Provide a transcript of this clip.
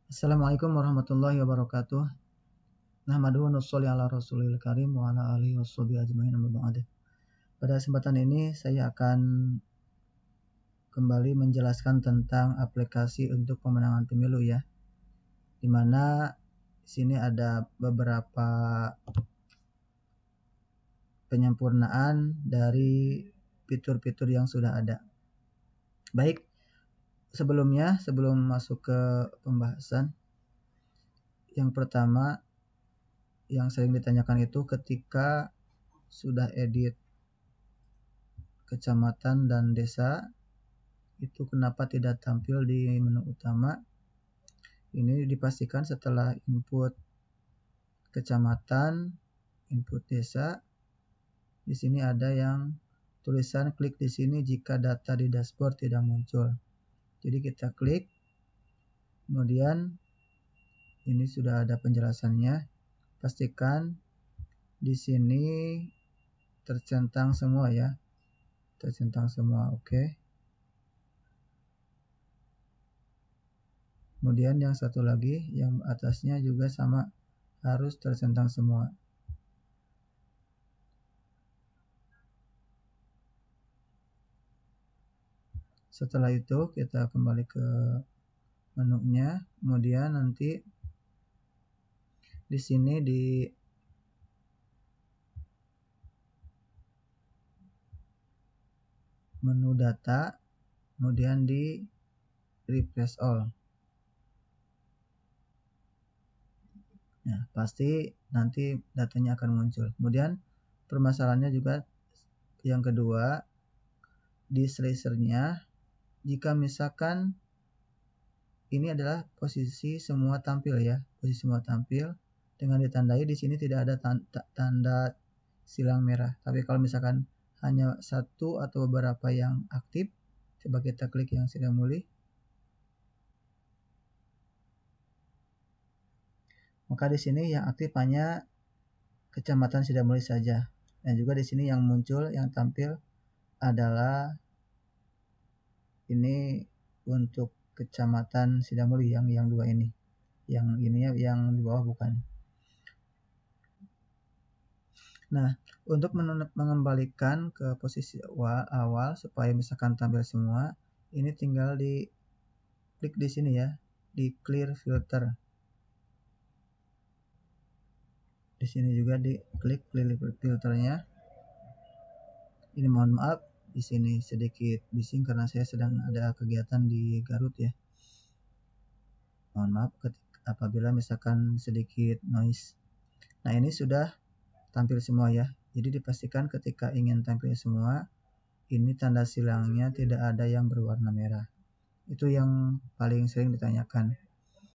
Assalamualaikum warahmatullahi wabarakatuh. Nahmaduhu nusholli ala rasulil karim wa ala alihi washabihi ajmain amma ba'd. Pada kesempatan ini saya akan kembali menjelaskan tentang aplikasi untuk pemenangan pemilu ya. Di mana di sini ada beberapa penyempurnaan dari fitur-fitur yang sudah ada. Baik, sebelum masuk ke pembahasan, yang pertama yang sering ditanyakan itu ketika sudah edit kecamatan dan desa, itu kenapa tidak tampil di menu utama. Ini dipastikan setelah input kecamatan, input desa, di sini ada yang tulisan klik di sini jika data di dashboard tidak muncul. Jadi kita klik, kemudian ini sudah ada penjelasannya. Pastikan di sini tercentang semua ya, tercentang semua, oke. Kemudian yang satu lagi, yang atasnya juga sama, harus tercentang semua. Setelah itu kita kembali ke menunya, kemudian nanti di sini di menu data, kemudian di refresh all. Nah, pasti nanti datanya akan muncul. Kemudian permasalahannya juga yang kedua, di slicernya, jika misalkan ini adalah posisi semua tampil ya, posisi semua tampil dengan ditandai di sini tidak ada tanda silang merah. Tapi kalau misalkan hanya satu atau beberapa yang aktif, coba kita klik yang sudah mulih. Maka di sini yang aktif hanya kecamatan Sidamuli saja. Dan juga di sini yang muncul, yang tampil adalah ini untuk kecamatan Sidamuli yang dua ini. Yang ini yang di bawah bukan. Nah, untuk mengembalikan ke posisi awal supaya misalkan tampil semua, ini tinggal di klik di sini ya, di clear filter. Di sini juga di klik clear filternya. Ini mohon maaf, di sini sedikit bising karena saya sedang ada kegiatan di Garut ya. Mohon maaf apabila misalkan sedikit noise. Nah, ini sudah tampil semua ya. Jadi dipastikan ketika ingin tampil semua, ini tanda silangnya tidak ada yang berwarna merah. Itu yang paling sering ditanyakan.